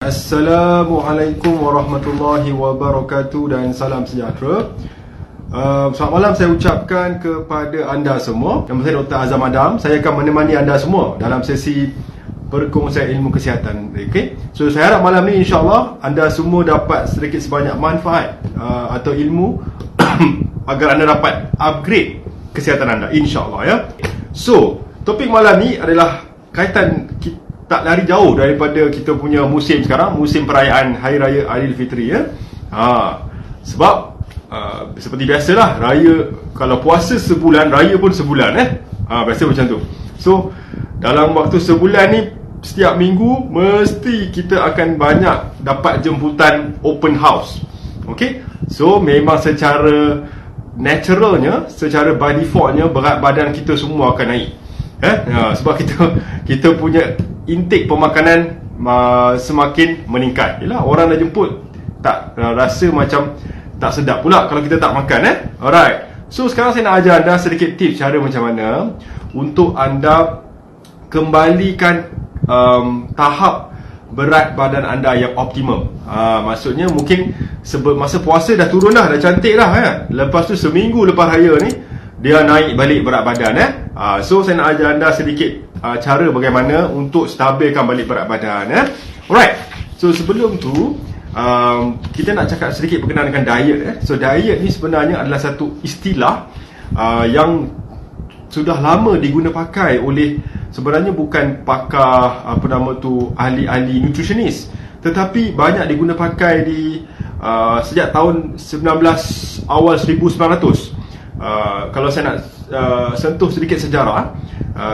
Assalamualaikum warahmatullahi wabarakatuh dan salam sejahtera. Selamat malam saya ucapkan kepada anda semua. Nama saya Dr. Azam Adam. Saya akan menemani anda semua dalam sesi perkongsian ilmu kesihatan. Okay? So saya harap malam ni insyaAllah anda semua dapat sedikit sebanyak manfaat atau ilmu agar anda dapat upgrade kesihatan anda, insyaAllah ya. So topik malam ni adalah kaitan tak lari jauh daripada kita punya musim sekarang, musim perayaan Hari Raya Aidilfitri ya. Sebab seperti biasalah, raya kalau puasa sebulan, raya pun sebulan biasa macam tu. So dalam waktu sebulan ni, setiap minggu mesti kita akan banyak dapat jemputan open house. Okay, so memang secara naturalnya, secara by defaultnya, berat badan kita semua akan naik. Sebab kita punya intake pemakanan semakin meningkat. Yalah, orang dah jemput, tak rasa macam tak sedap pula kalau kita tak makan. Alright. So sekarang saya nak ajar anda sedikit tips cara macam mana untuk anda kembalikan tahap berat badan anda yang optimum. Maksudnya mungkin masa puasa dah turun dah cantik dah Lepas tu seminggu lepas raya ni dia naik balik berat badan. So saya nak ajar anda sedikit cara bagaimana untuk stabilkan balik berat badan. Alright. So sebelum tu kita nak cakap sedikit berkenaan dengan diet. So diet ni sebenarnya adalah satu istilah yang sudah lama diguna pakai oleh, sebenarnya bukan pakar ahli-ahli nutritionist, tetapi banyak diguna pakai di sejak tahun awal 1900. Kalau saya nak sentuh sedikit sejarah,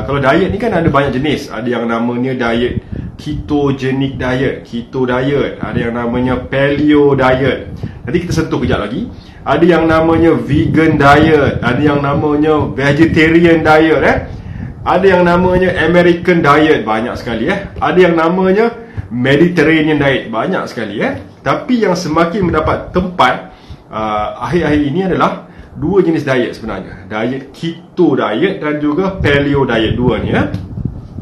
kalau diet ni kan ada banyak jenis. Ada yang namanya diet ketogenic diet, keto diet, ada yang namanya paleo diet. Nanti kita sentuh kejap lagi. Ada yang namanya vegan diet, ada yang namanya vegetarian diet, ada yang namanya American diet, banyak sekali ada yang namanya Mediterranean diet, banyak sekali Tapi yang semakin mendapat tempat akhir-akhir ini adalah dua jenis diet sebenarnya. Diet keto diet dan juga paleo diet, dua ni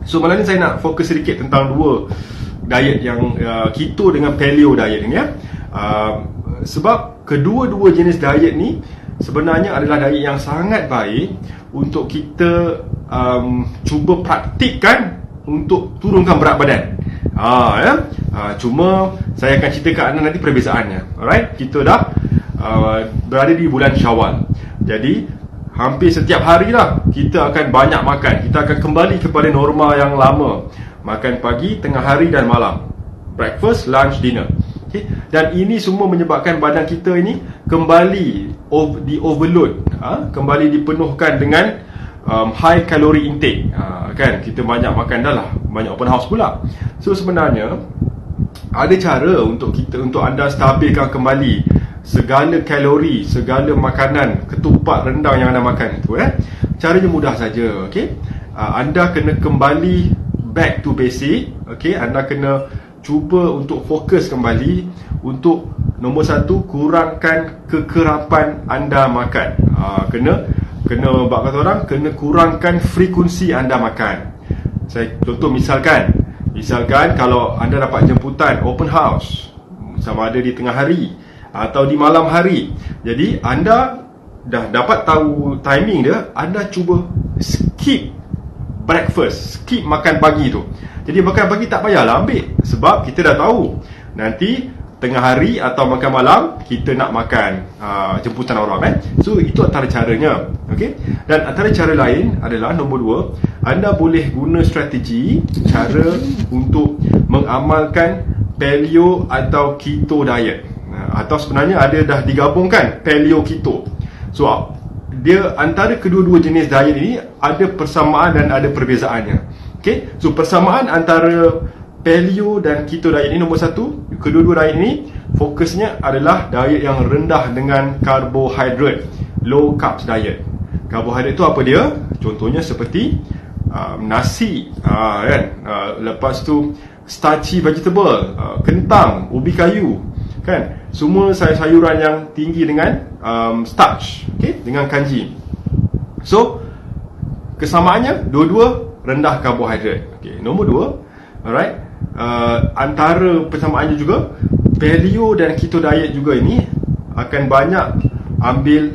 So malam ni saya nak fokus sedikit tentang dua diet yang keto dengan paleo diet ni sebab kedua-dua jenis diet ni sebenarnya adalah diet yang sangat baik untuk kita cuba praktikkan untuk turunkan berat badan. Cuma saya akan ceritakan anda nanti perbezaannya. Alright, kita dah berada di bulan Syawal. Jadi hampir setiap hari lah kita akan banyak makan. Kita akan kembali kepada norma yang lama. Makan pagi, tengah hari dan malam. Breakfast, lunch, dinner. Okay? Dan ini semua menyebabkan badan kita ini kembali di overload, kembali dipenuhkan dengan high calorie intake. Kan kita banyak makan dah lah, banyak open house pula. So sebenarnya ada cara untuk anda stabilkan kembali segala kalori, segala makanan, ketupat, rendang yang anda makan itu. Caranya mudah saja. Okay? Anda kena kembali back to basic. Okay? Anda kena cuba untuk fokus kembali untuk nombor satu, kurangkan kekerapan anda makan. Kena buat kata orang, kena kurangkan frekuensi anda makan. Saya contoh misalkan kalau anda dapat jemputan open house, sama ada di tengah hari atau di malam hari, jadi anda dah dapat tahu timing dia, anda cuba skip breakfast, skip makan pagi tu. Jadi makan pagi tak payahlah ambil, sebab kita dah tahu nanti tengah hari atau makan malam kita nak makan jemputan orang So itu antara caranya. Okay? Dan antara cara lain adalah nombor dua, anda boleh guna strategi cara untuk mengamalkan paleo atau keto diet. Atau sebenarnya ada dah digabungkan paleo keto. So dia antara kedua-dua jenis diet ini ada persamaan dan ada perbezaannya. Okay? So persamaan antara paleo dan keto diet ini, nombor satu, kedua-dua diet ini fokusnya adalah diet yang rendah dengan karbohidrat, low carbs diet. Karbohidrat itu apa dia? Contohnya seperti nasi, lepas tu starchy vegetable, kentang, ubi kayu, kan? Semua sayur-sayuran yang tinggi dengan starch, okay? Dengan kanji. So kesamaannya dua-dua rendah karbohidrat. Okay. Nombor dua, alright, antara persamaannya juga, paleo dan keto diet juga ini akan banyak ambil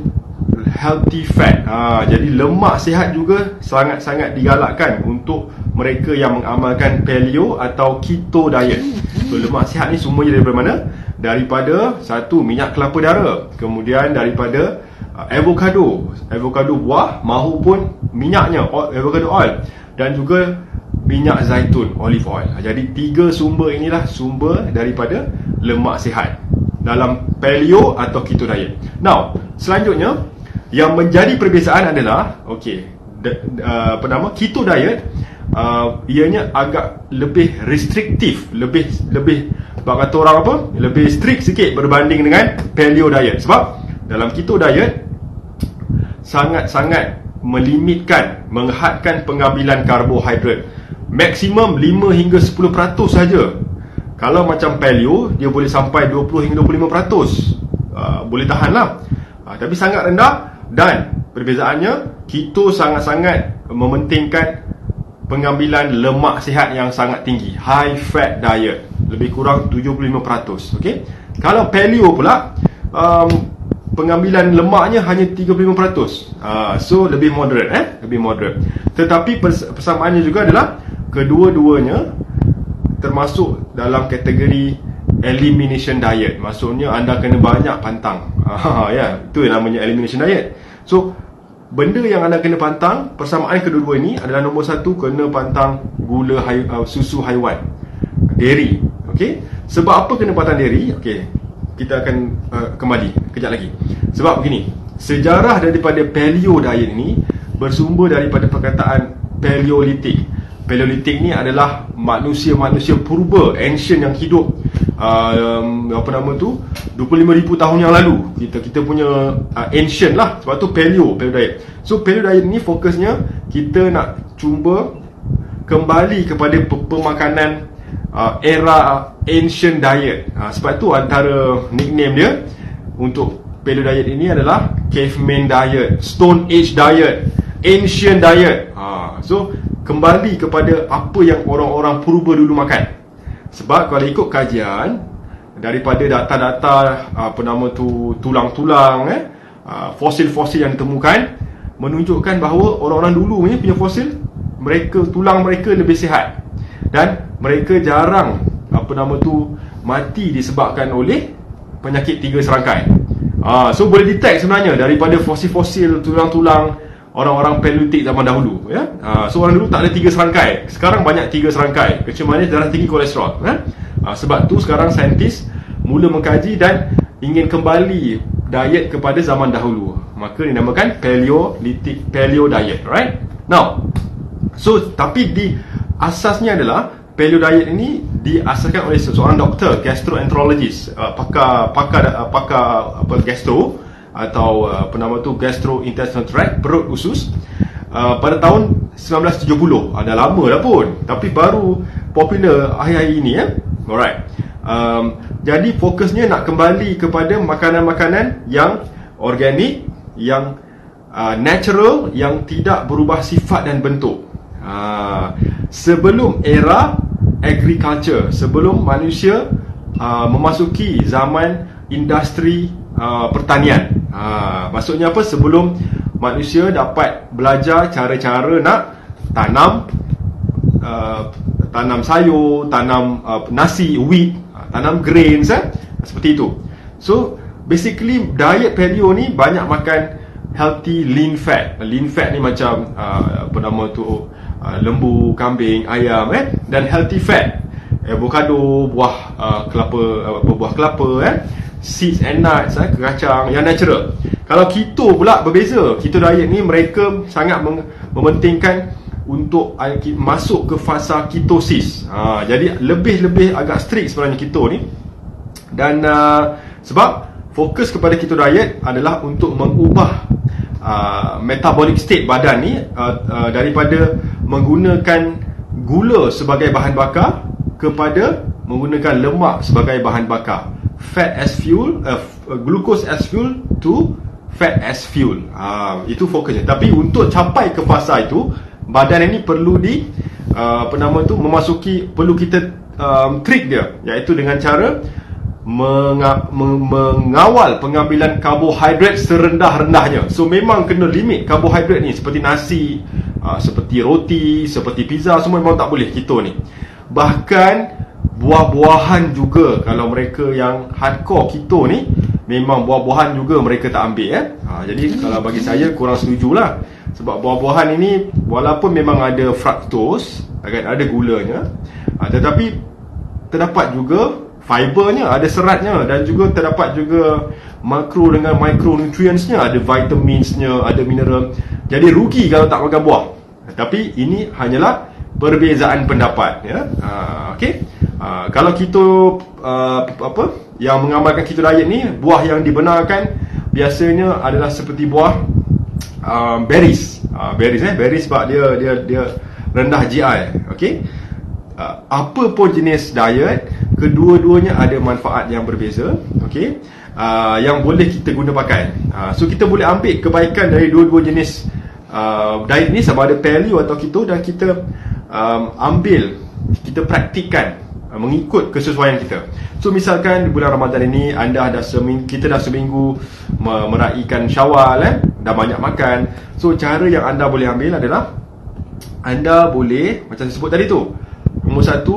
healthy fat. Jadi lemak sihat juga sangat-sangat digalakkan untuk mereka yang mengamalkan paleo atau keto diet. So lemak sihat ni semuanya daripada mana? Daripada satu, minyak kelapa darah, kemudian daripada avocado buah mahupun minyaknya, avocado oil, dan juga minyak zaitun, olive oil. Jadi 3 sumber inilah sumber daripada lemak sihat dalam paleo atau keto diet. Now, selanjutnya yang menjadi perbezaan adalah keto diet, ianya agak lebih restriktif, lebih bab kata orang lebih strict sikit berbanding dengan paleo diet. Sebab dalam keto diet sangat-sangat melimitkan, menghadkan pengambilan karbohidrat. Maksimum 5 hingga 10% saja. Kalau macam paleo, dia boleh sampai 20 hingga 25%. Boleh tahan lah. Tapi sangat rendah. Dan perbezaannya, keto sangat-sangat mementingkan pengambilan lemak sihat yang sangat tinggi, high fat diet, lebih kurang 75%. Okay? Kalau paleo pula, pengambilan lemaknya hanya 35%. So lebih moderate, lebih moderate. Tetapi persamaannya juga adalah kedua-duanya termasuk dalam kategori elimination diet. Maksudnya anda kena banyak pantang. Itu yang namanya elimination diet. So benda yang anda kena pantang, persamaan kedua-dua ini adalah nombor 1, kena pantang gula susu haiwan, dairy. Okay? Sebab apa kena pantang dairy? Okay, kita akan kembali kejap lagi. Sebab begini, sejarah daripada paleo diet ini bersumber daripada perkataan Paleolithic. Paleolithic ni adalah manusia-manusia purba, ancient, yang hidup 25,000 tahun yang lalu. Kita punya ancient lah. Sebab tu paleo diet. So paleo diet ni fokusnya kita nak cuba kembali kepada pemakanan era ancient diet. Sebab tu antara nickname dia untuk paleo diet ini adalah caveman diet, stone age diet, ancient diet. So kembali kepada apa yang orang-orang purba dulu makan. Sebab kalau ikut kajian daripada data-data tulang-tulang, fosil-fosil yang ditemukan, menunjukkan bahawa orang-orang dulu punya fosil, tulang mereka lebih sihat, dan mereka jarang mati disebabkan oleh penyakit 3 serangkai. So boleh detect sebenarnya daripada fosil-fosil tulang-tulang orang-orang Paleolithic zaman dahulu, ya. So orang dulu tak ada 3 serangkai. Sekarang banyak 3 serangkai. Kecil manis, darah tinggi, kolesterol, sebab tu sekarang saintis mula mengkaji dan ingin kembali diet kepada zaman dahulu. Maka dinamakan paleo diet, right? Now, so tapi di asasnya adalah paleo diet ini diasaskan oleh seorang doktor, gastroenterologist, pakar gastro, atau gastrointestinal tract, perut usus, pada tahun 1970. Dah lama dah pun, tapi baru popular akhir-akhir ini, alright. Jadi fokusnya nak kembali kepada makanan-makanan yang organik, yang natural, yang tidak berubah sifat dan bentuk. Sebelum era agriculture, sebelum manusia memasuki zaman industri pertanian. Maksudnya apa? Sebelum manusia dapat belajar cara-cara nak tanam sayur, tanam nasi, wheat, tanam grains, seperti itu. So basically diet paleo ni banyak makan healthy lean fat. Lean fat ni macam lembu, kambing, ayam, dan healthy fat, avocado, buah kelapa, seeds and nuts, kacang yang natural. Kalau keto pula berbeza. Keto diet ni mereka sangat mementingkan untuk masuk ke fasa ketosis. Jadi lebih agak strict sebenarnya keto ni. Dan sebab fokus kepada keto diet adalah untuk mengubah metabolic state badan ni, daripada menggunakan gula sebagai bahan bakar kepada menggunakan lemak sebagai bahan bakar. Fat as fuel, glucose as fuel to fat as fuel. Itu fokusnya. Tapi untuk capai ke fasa itu, badan ini perlu perlu kita trik dia, iaitu dengan cara mengawal pengambilan karbohidrat serendah-rendahnya. So memang kena limit karbohidrat ni, seperti nasi, seperti roti, seperti pizza, semua memang tak boleh keto ni. Bahkan buah-buahan juga, kalau mereka yang hardcore keto ni, memang buah-buahan juga mereka tak ambil Jadi kalau bagi saya kurang setujulah. Sebab buah-buahan ini walaupun memang ada fructose, ada gulanya, tetapi terdapat juga fibernya, ada seratnya, dan juga terdapat juga makro dengan micronutrientsnya, ada vitaminsnya, ada mineral. Jadi rugi kalau tak makan buah. Tapi ini hanyalah perbezaan pendapat okey. Kalau kita yang mengamalkan keto diet ni, buah yang dibenarkan biasanya adalah seperti buah berries. Berries sebab dia rendah GI. Okey. Apa pun jenis diet, kedua-duanya ada manfaat yang berbeza, okey, yang boleh kita guna pakai. So kita boleh ambil kebaikan dari dua-dua jenis diet ni, sama ada paleo atau keto, dan kita kita praktikkan mengikut kesesuaian kita. So misalkan bulan Ramadan ini kita dah seminggu meraihkan Syawal, dah banyak makan. So cara yang anda boleh ambil adalah, anda boleh macam saya sebut tadi tu, nombor 1,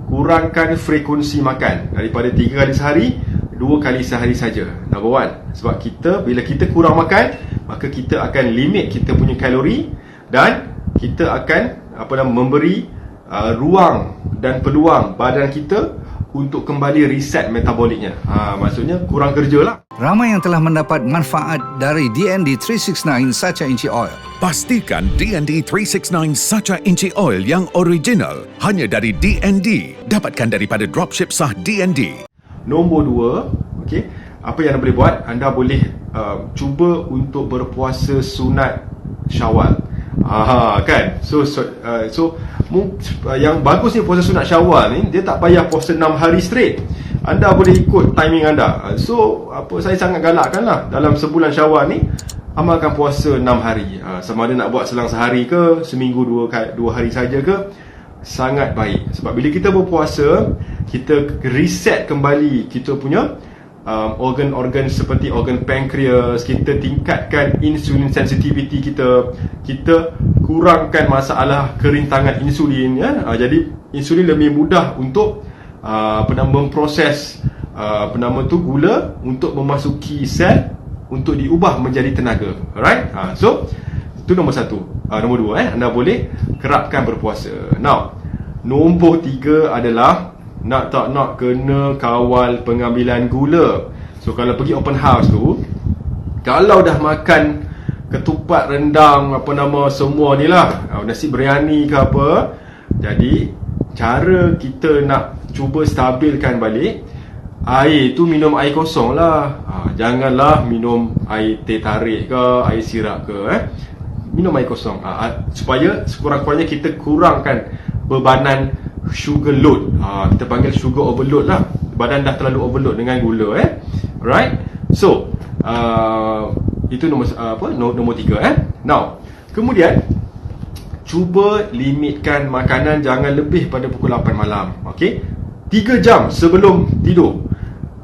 kurangkan frekuensi makan daripada 3 kali sehari, 2 kali sehari saja. Number 1. Sebab bila kita kurang makan, maka kita akan limit kita punya kalori, dan kita akan memberi ruang dan peluang badan kita untuk kembali reset metaboliknya. Maksudnya kurang kerja lah. Ramai yang telah mendapat manfaat dari DND 369 Sacha Inchi Oil. Pastikan DND 369 Sacha Inchi Oil yang original hanya dari DND. Dapatkan daripada dropship sah DND. Nombor 2, okey, apa yang anda boleh buat? Anda boleh cuba untuk berpuasa sunat Syawal. Kan? So yang bagusnya puasa sunat Syawal ni, dia tak payah puasa 6 hari straight. Anda boleh ikut timing anda. So saya sangat galakkan lah, dalam sebulan Syawal ni amalkan puasa 6 hari. Sama ada nak buat selang sehari ke, seminggu 2 hari saja ke, sangat baik. Sebab bila kita berpuasa, kita reset kembali kita punya organ-organ seperti organ pankreas, kita tingkatkan insulin sensitivity kita kurangkan masalah kerintangan insulin, jadi insulin lebih mudah untuk memproses gula untuk memasuki sel untuk diubah menjadi tenaga. Alright? So itu nombor 1. Nombor 2, anda boleh kerapkan berpuasa. Now, nombor 3 adalah nak tak nak kena kawal pengambilan gula. So kalau pergi open house tu, kalau dah makan ketupat, rendang, semua ni lah, nasi biryani ke apa, jadi cara kita nak cuba stabilkan balik, air tu minum air kosong lah. Janganlah minum air teh tarik ke, air sirap ke, minum air kosong, supaya sekurang-kurangnya kita kurangkan bebanan sugar load. Kita panggil sugar overload lah. Badan dah terlalu overload dengan gula. Right? So itu nombor 3. Now, kemudian cuba limitkan makanan jangan lebih pada pukul 8 malam. Okey? 3 jam sebelum tidur,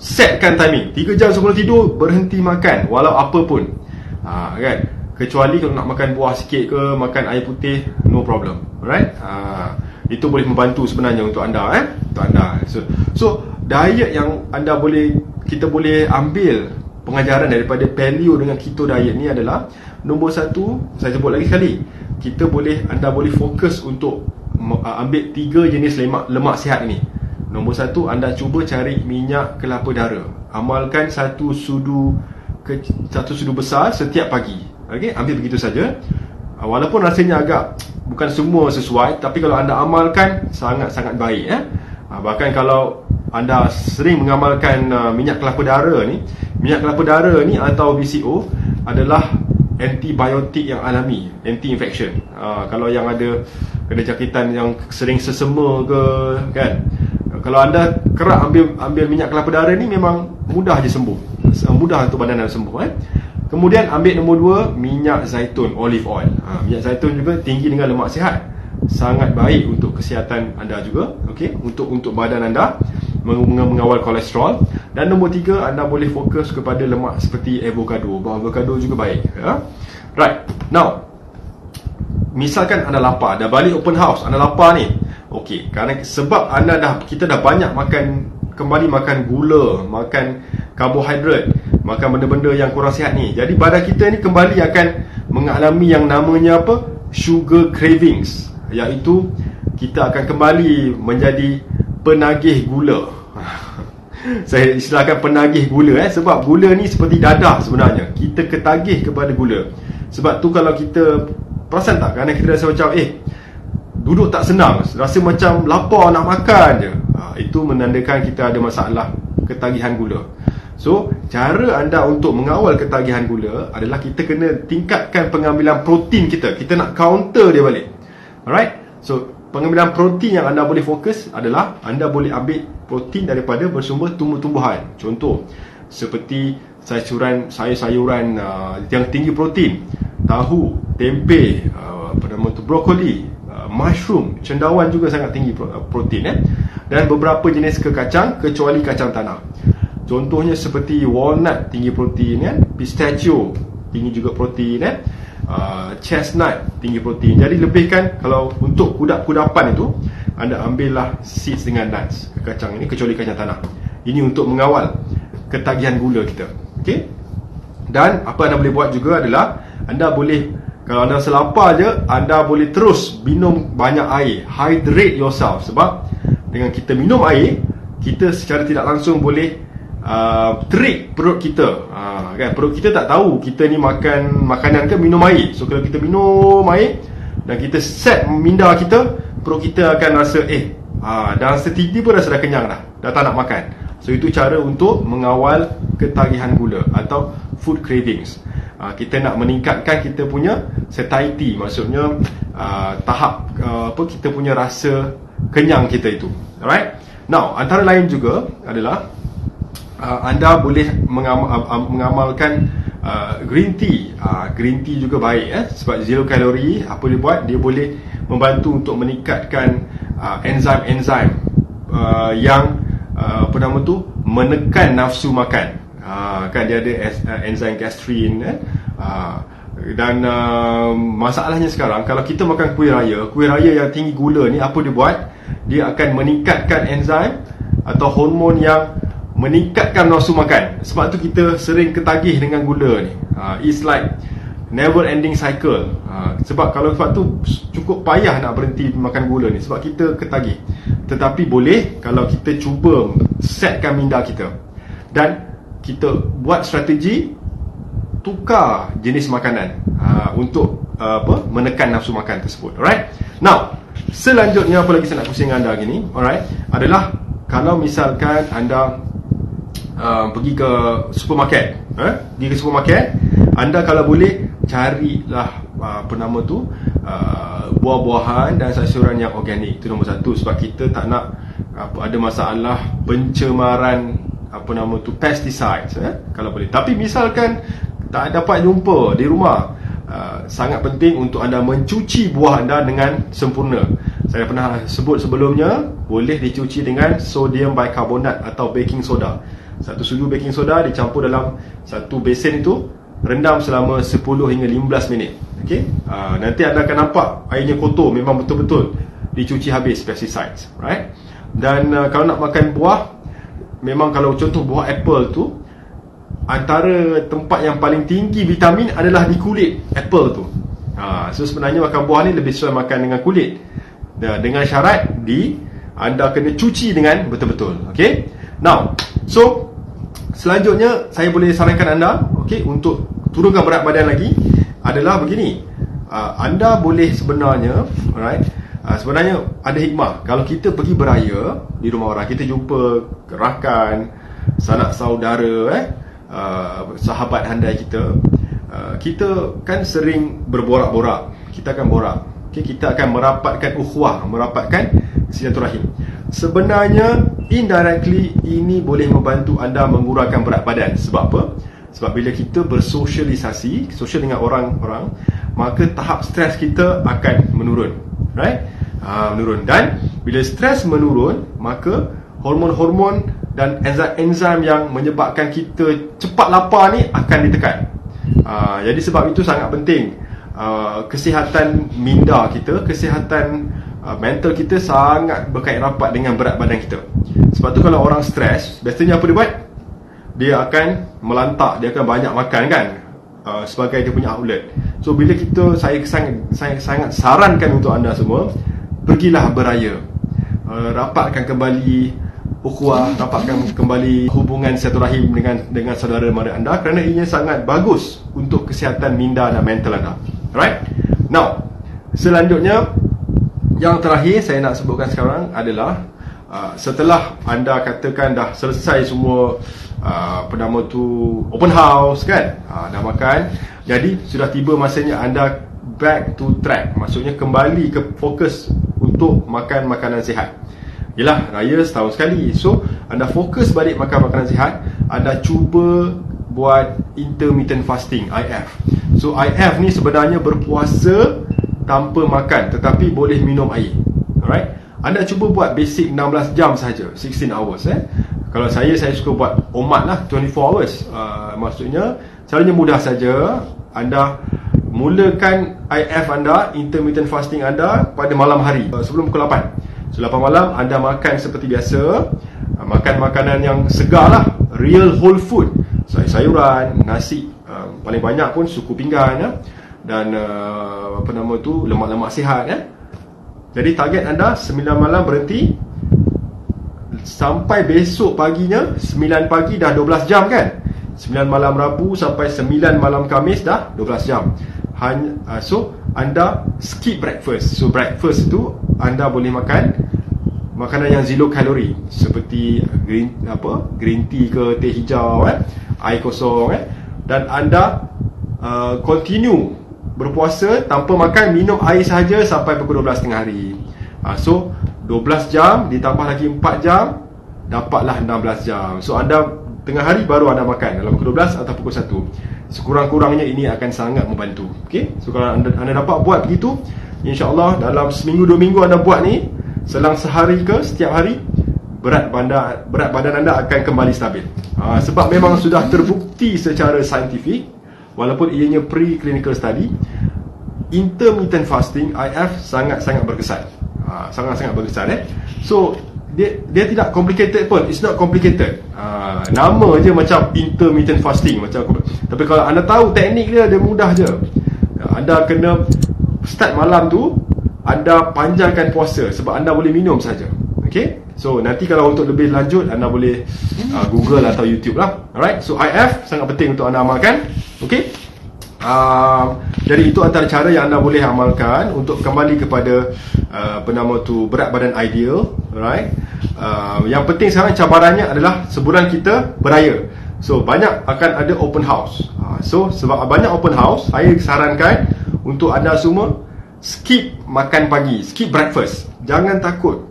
setkan timing. 3 jam sebelum tidur berhenti makan walau apa pun. Kan? Kecuali kalau nak makan buah sikit ke, makan air putih, no problem. Alright? Itu boleh membantu sebenarnya untuk anda, untuk anda. So diet yang kita boleh ambil pengajaran daripada paleo dengan keto diet ni adalah, nombor 1, saya sebut lagi sekali, anda boleh fokus untuk ambil 3 jenis lemak sihat ini. Nombor 1, anda cuba cari minyak kelapa dara. Amalkan satu sudu besar setiap pagi. Okey, ambil begitu saja. Walaupun rasanya agak bukan semua sesuai, tapi kalau anda amalkan sangat-sangat baik. Bahkan kalau anda sering mengamalkan minyak kelapa dara ni atau BCO adalah antibiotik yang alami, anti-infection. Kalau yang ada kena jangkitan yang sering sesama ke, kan, kalau anda kerap ambil minyak kelapa dara ni, memang mudah je sembuh, mudah untuk badan anda sembuh. Kemudian ambil nombor 2, minyak zaitun, olive oil. Minyak zaitun juga tinggi dengan lemak sihat. sangat baik untuk kesihatan anda juga, okey, untuk badan anda, mengawal kolesterol. Dan nombor 3, anda boleh fokus kepada lemak seperti avocado. Buah avocado juga baik, ya. Right. Now, misalkan anda lapar, dah balik open house, anda lapar ni. Okey, sebab kita dah banyak kembali makan gula, makan karbohidrat, makan benda-benda yang kurang sihat ni. Jadi badan kita ni kembali akan mengalami yang namanya apa? Sugar cravings, iaitu kita akan kembali menjadi penagih gula. Saya istilahkan penagih gula, sebab gula ni seperti dadah sebenarnya. Kita ketagih kepada gula. Sebab tu kalau kita perasan tak, kerana kita rasa macam duduk tak senang, rasa macam lapar nak makan je, itu menandakan kita ada masalah ketagihan gula. So, cara anda untuk mengawal ketagihan gula adalah kita kena tingkatkan pengambilan protein kita. Kita nak counter dia balik. Alright? So, pengambilan protein yang anda boleh fokus adalah anda boleh ambil protein daripada bersumber tumbuh-tumbuhan. Contoh, seperti sayur-sayuran yang tinggi protein, tahu, tempe, brokoli, mushroom, cendawan juga sangat tinggi protein, dan beberapa jenis kekacang kecuali kacang tanah. Contohnya seperti walnut tinggi protein, pistachio tinggi juga protein, chestnut tinggi protein. Jadi lebihkan, kalau untuk kudapan itu, anda ambillah seeds dengan nuts, kacang ini kecuali kacang tanah. Ini untuk mengawal ketagihan gula kita. Okey? Dan apa anda boleh buat juga adalah anda boleh, kalau anda rasa lapar je, anda boleh terus minum banyak air. Hydrate yourself. Sebab dengan kita minum air, kita secara tidak langsung boleh trick perut kita. Kan? Perut kita tak tahu kita ni makan makanan ke minum air. So kalau kita minum air dan kita set minda kita, perut kita akan rasa dah setiba rasa dah kenyang dah tak nak makan. So itu cara untuk mengawal ketagihan gula atau food cravings. Kita nak meningkatkan kita punya satiety, maksudnya tahap kita punya rasa kenyang kita itu. Alright. Now, antara lain juga adalah anda boleh mengamalkan green tea. Green tea juga baik, sebab zero kalori. Apa dia buat? Dia boleh membantu untuk meningkatkan enzim-enzim yang menekan nafsu makan. Kan dia ada enzim gastrin, dan masalahnya sekarang, kalau kita makan kuih raya yang tinggi gula ni, apa dia buat? Dia akan meningkatkan enzim atau hormon yang meningkatkan nafsu makan. Sebab tu kita sering ketagih dengan gula ni. It's like never ending cycle. Sebab tu cukup payah nak berhenti makan gula ni, sebab kita ketagih. Tetapi boleh kalau kita cuba setkan minda kita, dan kita buat strategi tukar jenis makanan untuk menekan nafsu makan tersebut. Alright. Now, selanjutnya apa lagi saya nak pusing anda gini, alright, adalah kalau misalkan anda pergi ke supermarket, anda kalau boleh carilah buah-buahan dan sayuran yang organik. Itu nombor 1, sebab kita tak nak ada masalah pencemaran pesticides, kalau boleh. Tapi misalkan tak dapat jumpa di rumah, sangat penting untuk anda mencuci buah anda dengan sempurna. Saya pernah sebut sebelumnya, boleh dicuci dengan sodium bicarbonate atau baking soda. 1 sudu baking soda dicampur dalam 1 besen itu, rendam selama 10 hingga 15 minit. Okey? Nanti anda akan nampak airnya kotor, memang betul-betul dicuci habis pesticides, right? Dan kalau nak makan buah, memang kalau contoh buah apple tu, antara tempat yang paling tinggi vitamin adalah di kulit apple tu. So sebenarnya makan buah ni lebih sesuai makan dengan kulit, dengan syarat anda kena cuci dengan betul-betul. Okey? Now, so selanjutnya saya boleh sarankan anda, untuk turunkan berat badan lagi, adalah begini. Anda boleh sebenarnya, alright, sebenarnya ada hikmah. Kalau kita pergi beraya di rumah orang, kita jumpa rakan, sanak saudara, sahabat handai kita, kita kan sering berborak-borak. Kita akan borak. Kita akan merapatkan ukhuwah, merapatkan silaturahim. Sebenarnya indirectly ini boleh membantu anda mengurangkan berat badan. Sebab apa? Sebab bila kita bersosialisasi, sosial dengan orang-orang, maka tahap stres kita akan menurun. right? Menurun. Dan bila stres menurun, maka hormon-hormon dan enzim-enzim yang menyebabkan kita cepat lapar ni akan ditekan. Jadi sebab itu sangat penting kesihatan minda kita, kesihatan mental kita sangat berkait rapat dengan berat badan kita. Sebab tu kalau orang stres, biasanya apa dia buat? Dia akan melantak, dia akan banyak makan kan, sebagai dia punya outlet. So bila saya sangat sarankan untuk anda semua, pergilah beraya, rapatkan kembali ukhuwah, rapatkan kembali hubungan silaturahim dengan saudara mara anda, kerana ianya sangat bagus untuk kesihatan minda dan mental anda. Alright? Now, selanjutnya, yang terakhir saya nak sebutkan sekarang adalah setelah anda katakan dah selesai semua open house kan, dah makan, jadi sudah tiba masanya anda back to track, maksudnya kembali ke fokus untuk makan makanan sihat. Yelah, raya setahun sekali, so anda fokus balik makan makanan sihat. Anda cuba buat intermittent fasting, IF. So IF ni sebenarnya berpuasa tanpa makan tetapi boleh minum air. Alright, anda cuba buat basic 16 jam saja, 16 hours. Kalau saya suka buat omat lah, 24 hours. Maksudnya caranya mudah saja. Anda mulakan IF anda, intermittent fasting anda, pada malam hari sebelum pukul 8. So 8 malam anda makan seperti biasa, makan makanan yang segar lah, real whole food, sayur-sayuran, nasi, paling banyak pun suku pinggan dan lemak-lemak sihat. Jadi target anda 9 malam berhenti, sampai besok paginya 9 pagi dah 12 jam kan. 9 malam Rabu sampai 9 malam Khamis dah 12 jam. So anda skip breakfast. So breakfast itu anda boleh makan makanan yang zero kalori, seperti green tea ke teh hijau, air kosong, dan anda continue berpuasa tanpa makan, minum air sahaja sampai pukul 12 tengah hari. So 12 jam ditambah lagi 4 jam, dapatlah 16 jam. So anda tengah hari baru anda makan dalam pukul 12 atau pukul 1. Sekurang-kurangnya ini akan sangat membantu. Okay? So kalau anda dapat buat begitu, InsyaAllah dalam seminggu 2 minggu anda buat ni, selang sehari ke setiap hari, berat badan anda akan kembali stabil. Sebab memang sudah terbukti secara saintifik, walaupun ianya pre-clinical study, intermittent fasting, IF, sangat-sangat berkesan. Sangat-sangat berkesan. So dia tidak complicated pun. It's not complicated. Nama je macam intermittent fasting, tapi kalau anda tahu teknik dia mudah je. Anda kena start malam tu, anda panjangkan puasa sebab anda boleh minum saja. Okay? So nanti kalau untuk lebih lanjut, anda boleh Google atau YouTube lah. Alright? So IF sangat penting untuk anda amalkan. Okay? Jadi itu antara cara yang anda boleh amalkan untuk kembali kepada berat badan ideal. Alright? Yang penting sekarang cabarannya adalah sebulan kita beraya. So banyak akan ada open house. So sebab banyak open house, saya sarankan untuk anda semua skip makan pagi, skip breakfast. Jangan takut.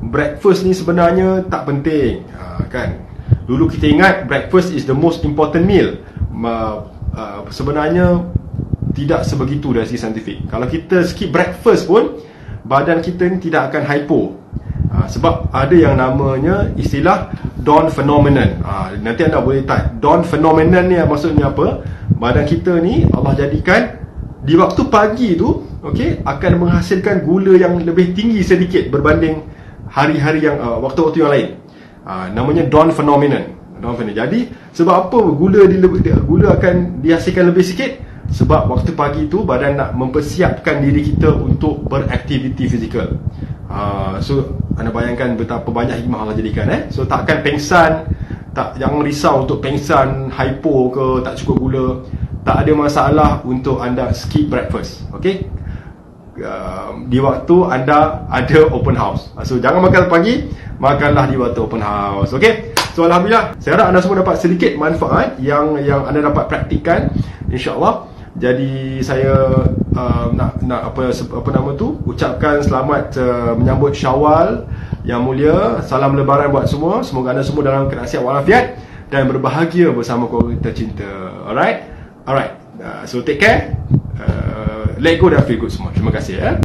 Breakfast ni sebenarnya tak penting, kan? Dulu kita ingat breakfast is the most important meal. Sebenarnya tidak sebegitu dari segi saintifik. Kalau kita skip breakfast pun, badan kita ni tidak akan hypo. Sebab ada yang namanya istilah dawn phenomenon. Nanti anda boleh type dawn phenomenon ni maksudnya apa. Badan kita ni Allah jadikan di waktu pagi tu, okay, akan menghasilkan gula yang lebih tinggi sedikit berbanding hari-hari yang waktu-waktu yang lain. Namanya dawn phenomenon. Jadi sebab apa gula akan dihasilkan lebih sikit? Sebab waktu pagi tu badan nak mempersiapkan diri kita untuk beraktiviti fizikal. So anda bayangkan betapa banyak hikmah Allah jadikan. So takkan pengsan, jangan risau untuk pengsan, hypo ke, tak cukup gula. Tak ada masalah untuk anda skip breakfast. Okay? Di waktu anda ada open house. So jangan makan pagi, makanlah di waktu open house. Okay? So Alhamdulillah, saya harap anda semua dapat sedikit manfaat yang anda dapat praktikkan, InsyaAllah. Jadi saya ucapkan selamat menyambut Syawal yang mulia. Salam lebaran buat semua. Semoga anda semua dalam keadaan sihat walafiat dan berbahagia bersama keluarga tercinta. Alright? So take care. Let go dan feel good semua. Terima kasih.